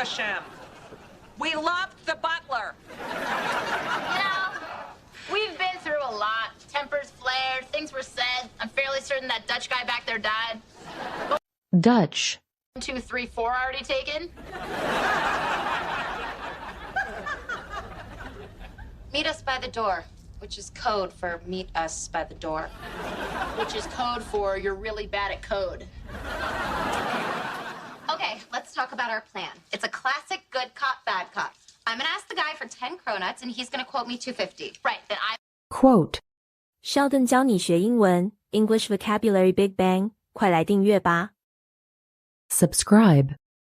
Hashem. We loved the butler. We've been through a lot. Tempers flared, things were said. I'm fairly certain that Dutch guy back there died. Dutch. 1, 2, 3, 4 already taken. Meet us by the door, which is code for meet us by the door. Which is code for you're really bad at code. Okay, let's talk about our plan. It's a classic good cop, bad cop. I'm gonna ask the guy for 10 cronuts, and he's gonna quote me 250. Right, then I... Quote. Sheldon 教你学英文 English Vocabulary Big Bang 快来订阅吧 Subscribe.